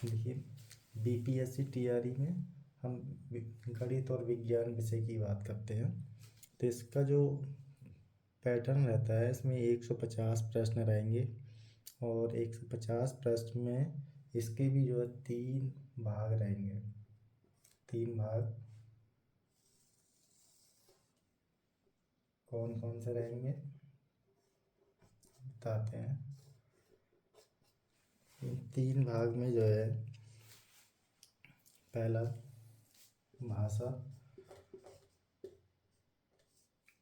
देखिए, BPSC TRE में हम गणित और विज्ञान विषय की बात करते हैं। तो इसका जो पैटर्न रहता है, इसमें 150 प्रश्न रहेंगे और 150 प्रश्न में इसके भी जो है 3 भाग रहेंगे। 3 भाग कौन कौन से रहेंगे बताते हैं। इन 3 भाग में जो है, पहला भाषा,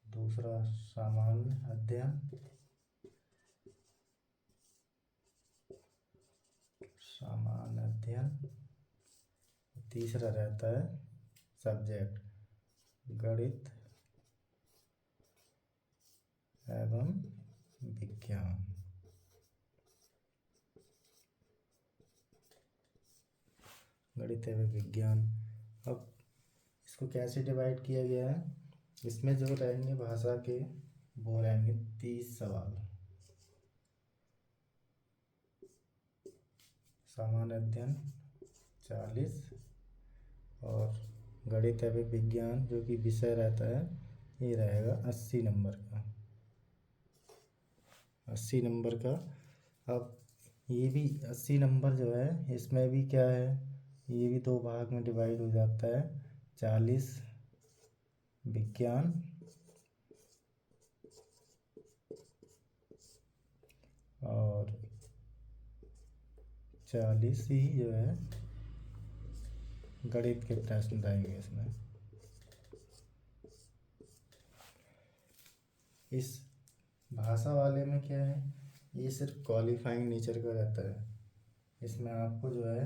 दूसरा सामान्य अध्ययन, तीसरा रहता है सब्जेक्ट गणित एवं विज्ञान। गणित एवं विज्ञान। अब इसको कैसे डिवाइड किया गया है, इसमें जो रहेंगे भाषा के वो रहेंगे 30 सवाल, सामान्य अध्ययन 40 और गणित एवं विज्ञान जो कि विषय रहता है ये रहेगा 80 नंबर का। 80 नंबर का। अब ये भी 80 नंबर जो है, इसमें भी क्या है, ये भी 2 भाग में डिवाइड हो जाता है। 40 विज्ञान और 40 ही जो है गणित के प्रश्न रहेंगे इसमें। इस भाषा वाले में क्या है, ये सिर्फ क्वालिफाइंग नेचर का रहता है। इसमें आपको जो है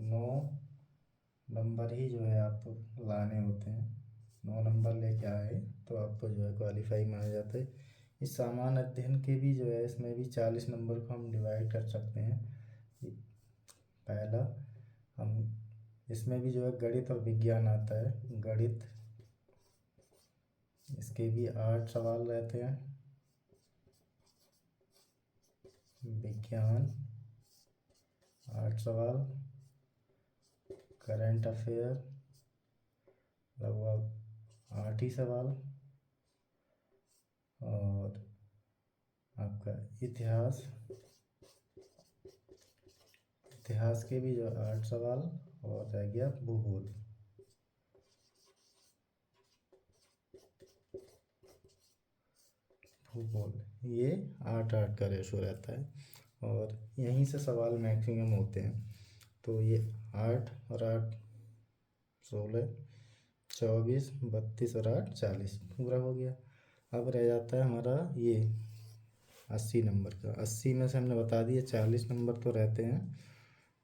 9 नंबर ही जो है आपको लाने होते हैं। 9 नंबर लेके आए तो आपको जो है क्वालिफाई माना जाता है। इस सामान्य अध्ययन के भी जो है, इसमें भी 40 नंबर को हम डिवाइड कर सकते हैं। पहला हम इसमें भी जो है गणित और विज्ञान आता है। गणित, इसके भी 8 सवाल रहते हैं। विज्ञान 8 सवाल। करंट अफेयर लगभग 8 ही सवाल। और आपका इतिहास के भी जो 8 सवाल। और रह गया भूगोल। ये 8-8 का रेशो रहता है और यहीं से सवाल मैक्सिमम होते हैं। तो ये 8 और 8 16, 24, 32 और 8 40 पूरा हो गया। अब रह जाता है हमारा ये 80 नंबर का। 80 में से हमने बता दिया 40 नंबर तो रहते हैं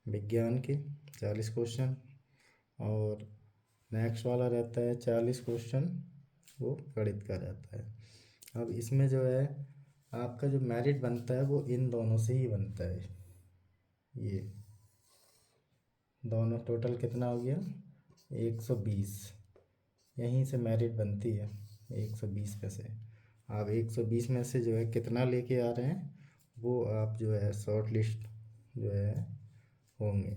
विज्ञान के, 40 क्वेश्चन। और नेक्स्ट वाला रहता है 40 क्वेश्चन, वो गणित का रहता है। अब इसमें जो है आपका जो मेरिट बनता है वो इन दोनों से ही बनता है। ये दोनों टोटल कितना हो गया, 120। यहीं से मेरिट बनती है 120 में से। आप 120 में से जो है कितना लेके आ रहे हैं, वो आप जो है शॉर्ट लिस्ट जो है होंगे।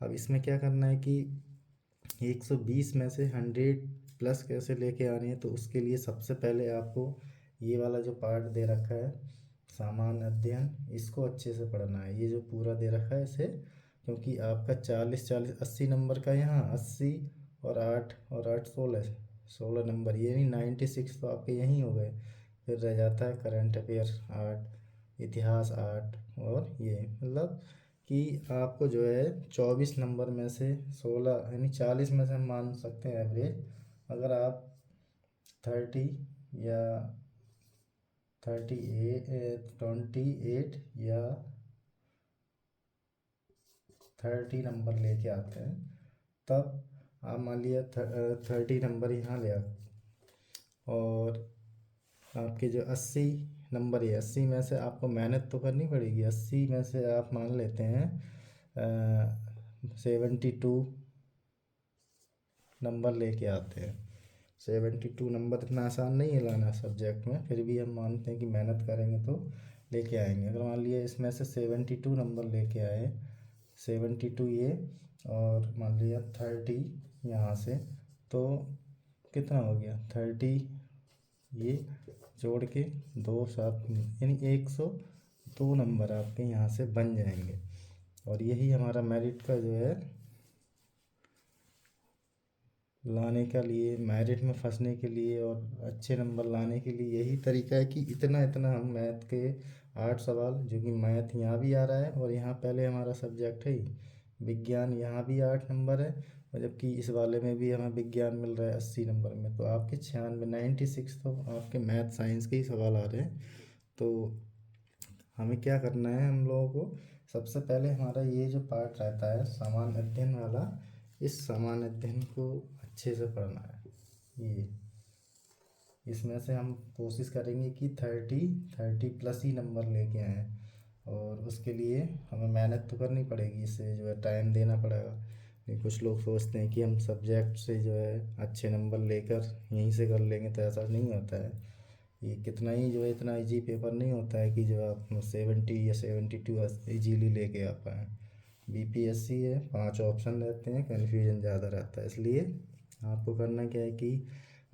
अब इसमें क्या करना है कि 120 में से 100 प्लस कैसे लेके आने हैं, तो उसके लिए सबसे पहले आपको ये वाला जो पार्ट दे रखा है सामान्य अध्ययन, इसको अच्छे से पढ़ना है। ये जो पूरा दे रखा है इसे, क्योंकि आपका 40 80 नंबर का यहाँ 80 और 8 और 8 16 नंबर, ये नहीं 96 तो आपके यहीं हो गए। फिर रह जाता है करंट अफेयर 8, इतिहास 8 और ये मतलब कि आपको जो है 24 नंबर में से 16 यानी 40 में से हम मान सकते हैं एवरेज। अगर आप 30 या 28 या 30 नंबर लेके आते हैं, तब आप मान लिया 30 नंबर यहाँ ले आते, और आपके जो 80 नंबर है, 80 में से आपको मेहनत तो करनी पड़ेगी। 80 में से आप मान लेते हैं 72 नंबर लेके आते हैं। 72 नंबर इतना आसान नहीं है लाना सब्जेक्ट में, फिर भी हम मानते हैं कि मेहनत करेंगे तो लेके आएंगे। अगर मान लिया इसमें से 72 नंबर लेके आए, 72 ये, और मान लिया 30 यहाँ से, तो कितना हो गया 30 ये जोड़ के 2 7, यानी 102 नंबर आपके यहाँ से बन जाएंगे। और यही हमारा मेरिट का जो है लाने के लिए, मेरिट में फंसने के लिए और अच्छे नंबर लाने के लिए यही तरीका है कि इतना इतना हम मैथ के 8 सवाल, जो कि मैथ यहाँ भी आ रहा है और यहाँ पहले हमारा सब्जेक्ट है ही विज्ञान, यहाँ भी 8 नंबर है, और जबकि इस वाले में भी हमें विज्ञान मिल रहा है 80 नंबर में, तो आपके 96 96 तो आपके मैथ साइंस के ही सवाल आ रहे हैं। तो हमें क्या करना है, हम लोगों को सबसे पहले हमारा ये जो पार्ट रहता है सामान्य अध्ययन वाला, इस सामान्य अध्ययन को अच्छे से पढ़ना है। ये इसमें से हम कोशिश करेंगे कि 30 प्लस ही नंबर लेके आएँ, और उसके लिए हमें मेहनत तो करनी पड़ेगी, इससे जो है टाइम देना पड़ेगा। नहीं, कुछ लोग सोचते हैं कि हम सब्जेक्ट से जो है अच्छे नंबर लेकर यहीं से कर लेंगे, तो ऐसा नहीं होता है। ये कितना ही जो है इतना इजी पेपर नहीं होता है कि जो आप 70 या 72 इजीली लेके आ पाएँ। बीपीएससी है, 5 ऑप्शन रहते हैं, कन्फ्यूजन ज़्यादा रहता है, इसलिए आपको करना क्या है कि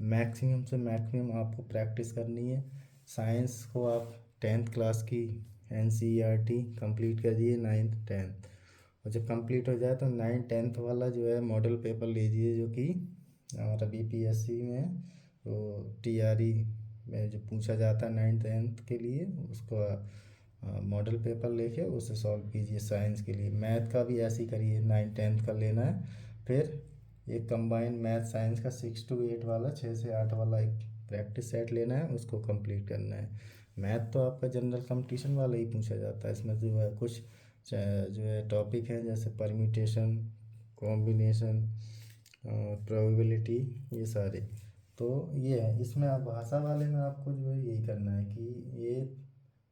मैक्सिमम से मैक्सिमम आपको प्रैक्टिस करनी है। साइंस को आप 10th क्लास की एनसीईआरटी कंप्लीट करिए, 9th 10th, और जब कंप्लीट हो जाए तो 9th 10th वाला जो है मॉडल पेपर लीजिए, जो कि हमारा बीपीएससी में तो टीआरई में जो पूछा जाता है 9th 10th के लिए, उसको मॉडल पेपर लेके उसे सॉल्व कीजिए। साइंस के लिए मैथ का भी ऐसे ही करिए, 9th 10th का लेना है, फिर एक कंबाइन मैथ साइंस का 6 to 8 वाला, 6 से 8 वाला एक प्रैक्टिस सेट लेना है, उसको कंप्लीट करना है। मैथ तो आपका जनरल कंपटीशन वाला ही पूछा जाता है, इसमें जो है कुछ जो है टॉपिक हैं जैसे परम्यूटेशन, कॉम्बिनेशन, प्रोबेबिलिटी, ये सारे। तो ये है, इसमें आप भाषा वाले में आपको जो है यही करना है कि ये,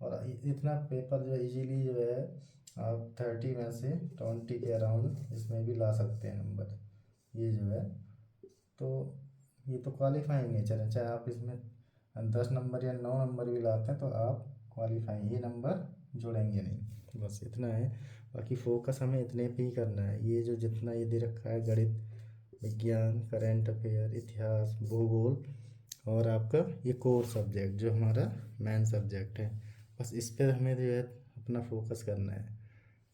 और इतना पेपर जो है इजीली जो है आप 30 में से 20 के अराउंड इसमें भी ला सकते हैं नंबर, ये जो है। तो ये तो क्वालिफाइंग नेचर है, चाहे आप इसमें 10 नंबर या 9 नंबर भी लाते हैं तो आप क्वालिफाइंग, ये नंबर जुड़ेंगे नहीं, बस इतना है। बाकी फोकस हमें इतने पे ही करना है। ये जो जितना ये दे रखा है गणित, विज्ञान, करंट अफेयर, इतिहास, भूगोल, और आपका ये कोर सब्जेक्ट जो हमारा मेन सब्जेक्ट है, बस इस पर हमें जो है अपना फोकस करना है।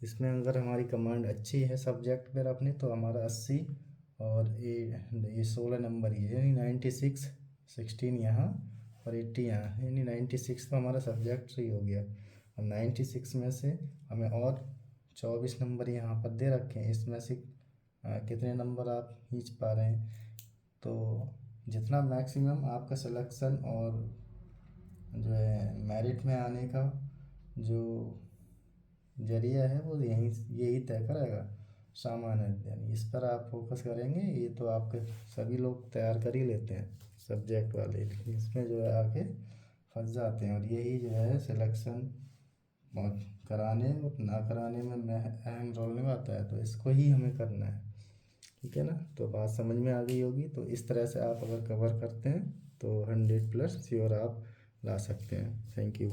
इसमें अगर हमारी कमांड अच्छी है सब्जेक्ट पर अपने, तो हमारा 80 और ये 16 नंबर ही है, यानी 96, 16 यहाँ और 80 यहाँ, यानी 96 तो हमारा सब्जेक्ट सही हो गया। अब 96 में से हमें और 24 नंबर यहाँ पर दे रखे हैं, इसमें से कितने नंबर आप खींच पा रहे हैं। तो जितना मैक्सिमम आपका सिलेक्शन और जो है मेरिट में आने का जो जरिया है वो यही तय करेगा, सामान्य अध्ययन। इस पर आप फोकस करेंगे, ये तो आपके सभी लोग तैयार कर ही लेते हैं सब्जेक्ट वाले, लेकिन इसमें जो है आके फंस जाते हैं, और यही जो है सिलेक्शन कराने और ना कराने में अहम रोल निभाता है। तो इसको ही हमें करना है, ठीक है ना। तो बात समझ में आ गई होगी। तो इस तरह से आप अगर कवर करते हैं तो 100+ श्योर आप ला सकते हैं। Thank you.